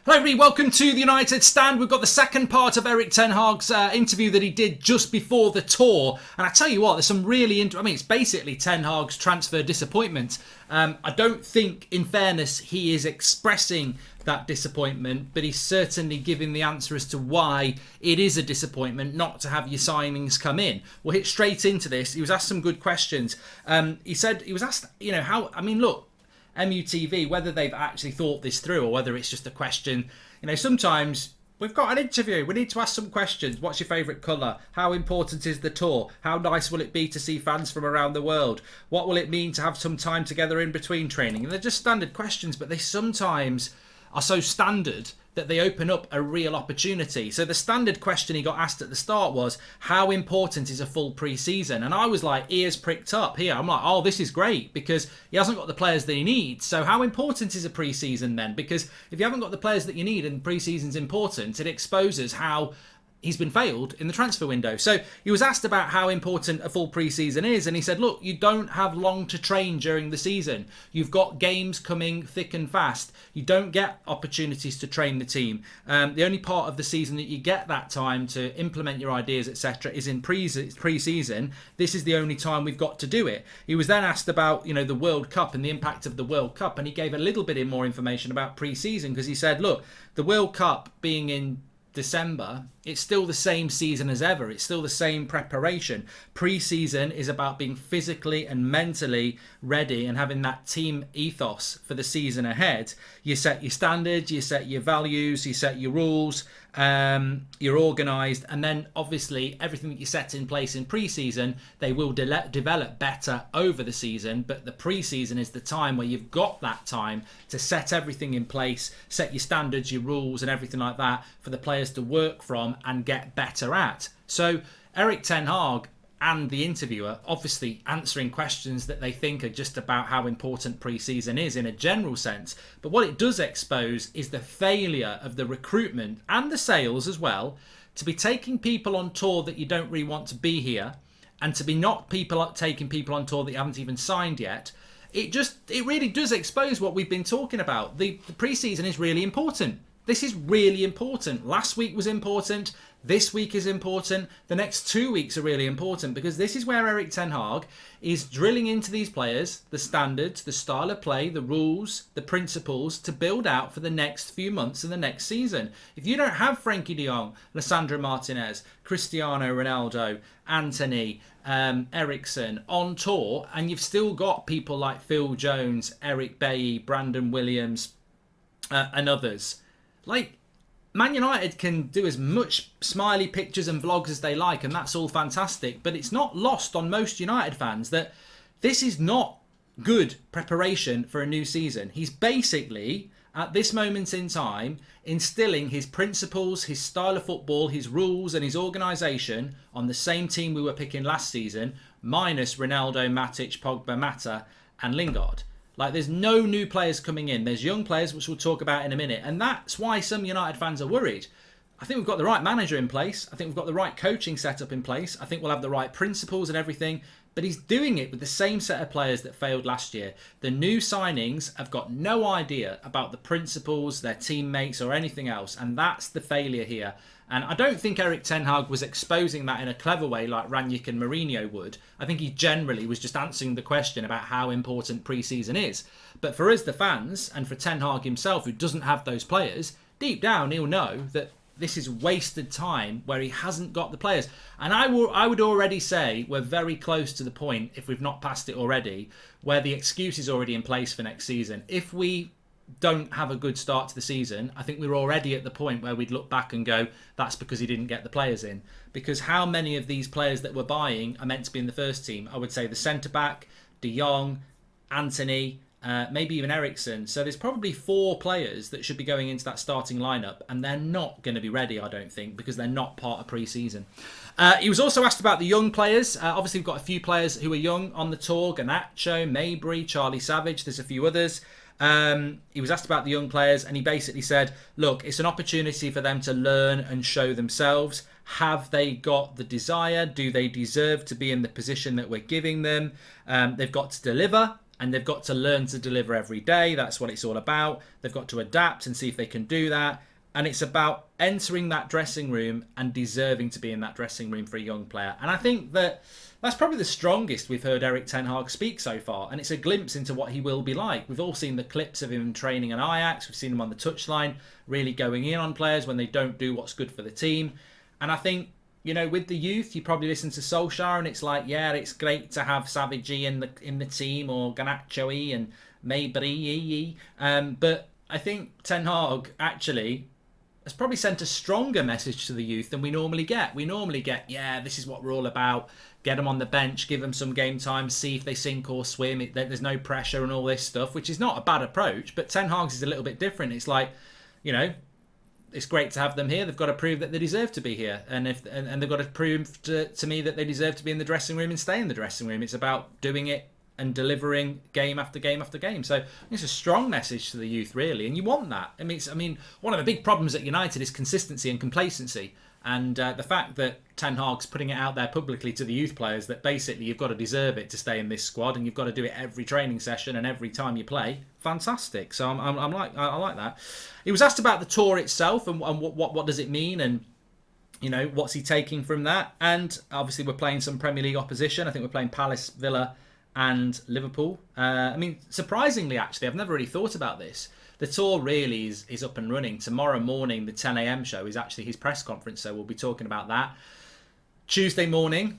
Hello everybody, welcome to the United Stand. We've got the second part of Erik ten Hag's interview that he did just before the tour. And I tell you what, there's some really it's basically Ten Hag's transfer disappointment. I don't think, in fairness, he is expressing that disappointment, but he's certainly giving the answer as to why it is a disappointment not to have your signings come in. We'll hit straight into this. He was asked some good questions. He was asked, look, MUTV, whether they've actually thought this through or whether it's just a question. Sometimes we've got an interview, we need to ask some questions. What's your favourite colour? How important is the tour? How nice will it be to see fans from around the world? What will it mean to have some time together in between training? And they're just standard questions, but they sometimes are so standard that they open up a real opportunity. So the standard question he got asked at the start was, how important is a full pre-season? And I was like, ears pricked up here. I'm like, oh, this is great, because he hasn't got the players that he needs. So how important is a pre-season then? Because if you haven't got the players that you need and pre-season's important, it exposes how he's been failed in the transfer window. So he was asked about how important a full pre-season is, and he said, look, you don't have long to train during the season. You've got games coming thick and fast. You don't get opportunities to train the team. The only part of the season that you get that time to implement your ideas, etc., is in pre-season. This is the only time we've got to do it. He was then asked about, the World Cup and the impact of the World Cup, and he gave a little bit more information about pre-season, because he said, look, the World Cup being in December, it's still the same season as ever. It's still the same preparation. Pre-season is about being physically and mentally ready and having that team ethos for the season ahead. You set your standards, you set your values, you set your rules, you're organised, and then obviously everything that you set in place in pre-season, they will develop better over the season. But the pre-season is the time where you've got that time to set everything in place, set your standards, your rules and everything like that for the players to work from and get better at. So Erik ten Hag and the interviewer obviously answering questions that they think are just about how important pre-season is in a general sense. But what it does expose is the failure of the recruitment and the sales as well to be taking people on tour that you don't really want to be here, and to be not taking people on tour that you haven't even signed yet. It really does expose what we've been talking about. The pre-season is really important. This is really important. Last week was important. This week is important. The next 2 weeks are really important, because this is where Erik ten Hag is drilling into these players, the standards, the style of play, the rules, the principles to build out for the next few months and the next season. If you don't have Frankie de Jong, Lissandro Martinez, Cristiano Ronaldo, Anthony, Eriksen on tour, and you've still got people like Phil Jones, Eric Bailly, Brandon Williams, and others, like, Man United can do as much smiley pictures and vlogs as they like, and that's all fantastic, but it's not lost on most United fans that this is not good preparation for a new season. He's basically, at this moment in time, instilling his principles, his style of football, his rules and his organisation on the same team we were picking last season, minus Ronaldo, Matic, Pogba, Mata and Lingard. Like, there's no new players coming in. There's young players, which we'll talk about in a minute. And that's why some United fans are worried. I think we've got the right manager in place. I think we've got the right coaching setup in place. I think we'll have the right principles and everything. But he's doing it with the same set of players that failed last year. The new signings have got no idea about the principles, their teammates or anything else. And that's the failure here. And I don't think Erik ten Hag was exposing that in a clever way like Rangnick and Mourinho would. I think he generally was just answering the question about how important pre-season is. But for us, the fans, and for Ten Hag himself, who doesn't have those players, deep down he'll know that this is wasted time where he hasn't got the players. And I would already say we're very close to the point, if we've not passed it already, where the excuse is already in place for next season. If we don't have a good start to the season, I think we're already at the point where we'd look back and go, that's because he didn't get the players in. Because how many of these players that we're buying are meant to be in the first team? I would say the centre-back, De Jong, Anthony, maybe even Eriksen. So there's probably 4 players that should be going into that starting lineup, and they're not going to be ready, I don't think, because they're not part of pre-season. He was also asked about the young players. Obviously, we've got a few players who are young on the tour. Garnacho, Mabry, Charlie Savage. There's a few others. He was asked about the young players, and he basically said, look, it's an opportunity for them to learn and show themselves. Have they got the desire? Do they deserve to be in the position that we're giving them? They've got to deliver. and they've got to learn to deliver every day. That's what it's all about. They've got to adapt and see if they can do that. And it's about entering that dressing room and deserving to be in that dressing room for a young player. And I think that's probably the strongest we've heard Erik ten Hag speak so far. And it's a glimpse into what he will be like. We've all seen the clips of him training at Ajax. We've seen him on the touchline, really going in on players when they don't do what's good for the team. And I think, with the youth, you probably listen to Solskjaer and it's like, yeah, it's great to have Savage in the team, or Garnacho and Mabry. But I think Ten Hag actually has probably sent a stronger message to the youth than we normally get. We normally get, yeah, this is what we're all about. Get them on the bench, give them some game time, see if they sink or swim. There's no pressure and all this stuff, which is not a bad approach. But Ten Hag's is a little bit different. It's like, it's great to have them here. They've got to prove that they deserve to be here, and they've got to prove to me that they deserve to be in the dressing room and stay in the dressing room. It's about doing it and delivering game after game after game. So it's a strong message to the youth, really, and you want that. I mean, one of the big problems at United is consistency and complacency, and the fact that Ten Hag's putting it out there publicly to the youth players that basically you've got to deserve it to stay in this squad, and you've got to do it every training session and every time you play. Fantastic. So I like that. He was asked about the tour itself and what does it mean, and what's he taking from that. And obviously we're playing some Premier League opposition. I think we're playing Palace, Villa and Liverpool. Surprisingly, actually, I've never really thought about this. The tour really is up and running. Tomorrow morning, the 10 a.m. show is actually his press conference, so we'll be talking about that. Tuesday morning,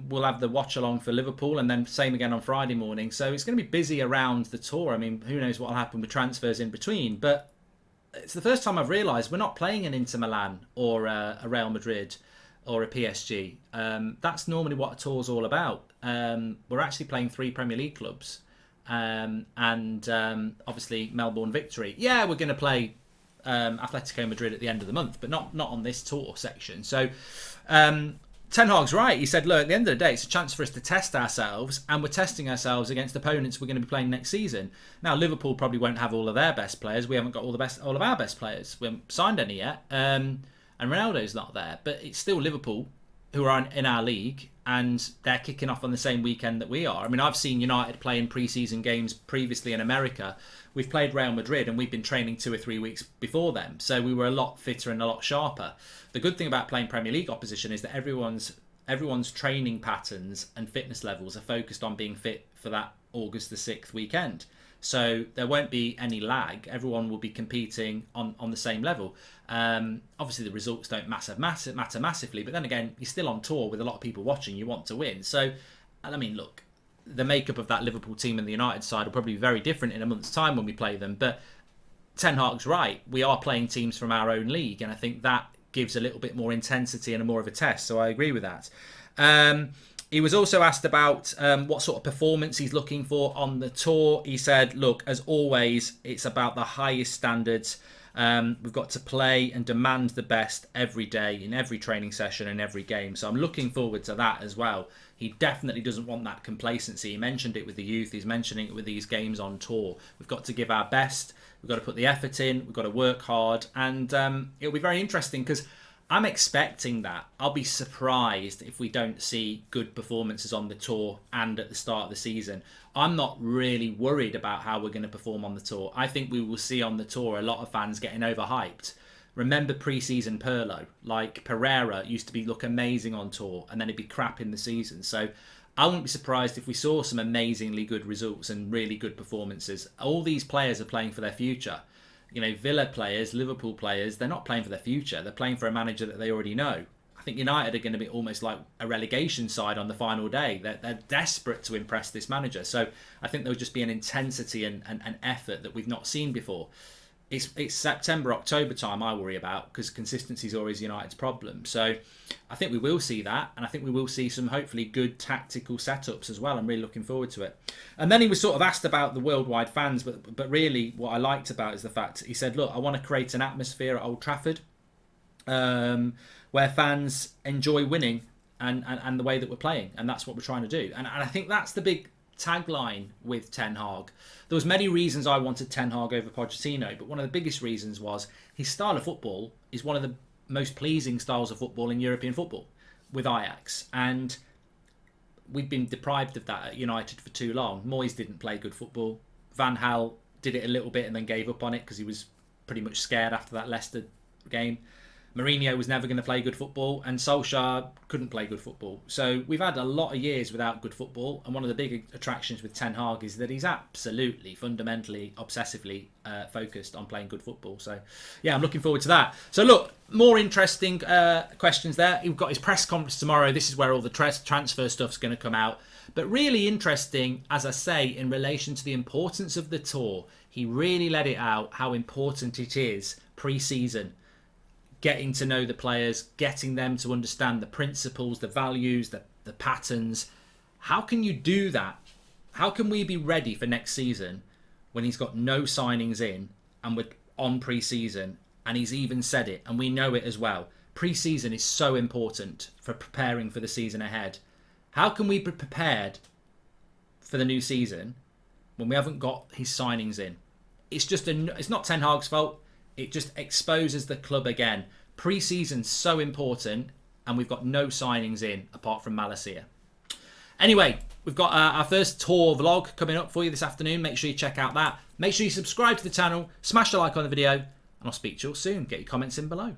we'll have the watch along for Liverpool, and then same again on Friday morning. So it's going to be busy around the tour. Who knows what will happen with transfers in between. But it's the first time I've realised we're not playing an Inter Milan or a Real Madrid or a PSG. That's normally what a tour's all about. We're actually playing 3 Premier League clubs, and obviously Melbourne Victory. Yeah, we're going to play Atletico Madrid at the end of the month, but not on this tour section. So Ten Hag's right. He said, look, at the end of the day, it's a chance for us to test ourselves, and we're testing ourselves against opponents we're going to be playing next season. Now, Liverpool probably won't have all of their best players. We haven't got all of our best players. We haven't signed any yet. And Ronaldo's not there, but it's still Liverpool who are in our league, and they're kicking off on the same weekend that we are. I've seen United play in pre-season games previously in America. We've played Real Madrid, and we've been training 2 or 3 weeks before them, so we were a lot fitter and a lot sharper. The good thing about playing Premier League opposition is that everyone's training patterns and fitness levels are focused on being fit for that August the 6th weekend. So there won't be any lag. Everyone will be competing on the same level. Obviously, the results don't matter massively, but then again, you're still on tour with a lot of people watching. You want to win. So, look, the makeup of that Liverpool team and the United side will probably be very different in a month's time when we play them. But Ten Hag's right. We are playing teams from our own league, and I think that gives a little bit more intensity and more of a test. So I agree with that. He was also asked about what sort of performance he's looking for on the tour. He said, look, as always, it's about the highest standards. We've got to play and demand the best every day, in every training session and every game. So I'm looking forward to that as well. He definitely doesn't want that complacency. He mentioned it with the youth. He's mentioning it with these games on tour. We've got to give our best. We've got to put the effort in. We've got to work hard. And it'll be very interesting because I'm expecting that. I'll be surprised if we don't see good performances on the tour and at the start of the season. I'm not really worried about how we're going to perform on the tour. I think we will see on the tour a lot of fans getting overhyped. Remember pre-season Pirlo? Like Pereira used to look amazing on tour and then it'd be crap in the season. So I wouldn't be surprised if we saw some amazingly good results and really good performances. All these players are playing for their future. Villa players, Liverpool players, they're not playing for their future. They're playing for a manager that they already know. I think United are going to be almost like a relegation side on the final day. They're desperate to impress this manager. So I think there'll just be an intensity and effort that we've not seen before. It's September, October time I worry about because consistency is always United's problem. So I think we will see that, and I think we will see some hopefully good tactical setups as well. I'm really looking forward to it. And then he was sort of asked about the worldwide fans, but really what I liked about is the fact he said, look, I want to create an atmosphere at Old Trafford where fans enjoy winning and the way that we're playing, and that's what we're trying to do. And I think that's the big tagline with Ten Hag. There was many reasons I wanted Ten Hag over Pochettino, but one of the biggest reasons was his style of football is one of the most pleasing styles of football in European football with Ajax. And we've been deprived of that at United for too long. Moyes didn't play good football. Van Gaal did it a little bit and then gave up on it because he was pretty much scared after that Leicester game. Mourinho was never going to play good football, and Solskjaer couldn't play good football. So we've had a lot of years without good football, and one of the big attractions with Ten Hag is that he's absolutely, fundamentally, obsessively focused on playing good football. So, yeah, I'm looking forward to that. So, look, more interesting questions there. We've got his press conference tomorrow. This is where all the transfer stuff's going to come out. But really interesting, as I say, in relation to the importance of the tour. He really let it out how important it is pre-season. Getting to know the players, getting them to understand the principles, the values, the patterns. How can you do that? How can we be ready for next season when he's got no signings in and we're on pre-season? And he's even said it, and we know it as well. Pre-season is so important for preparing for the season ahead. How can we be prepared for the new season when we haven't got his signings in? It's not Ten Hag's fault. It just exposes the club again. Pre-season's so important, and we've got no signings in apart from Malacia. Anyway, we've got our first tour vlog coming up for you this afternoon. Make sure you check out that. Make sure you subscribe to the channel, smash the like on the video, and I'll speak to you all soon. Get your comments in below.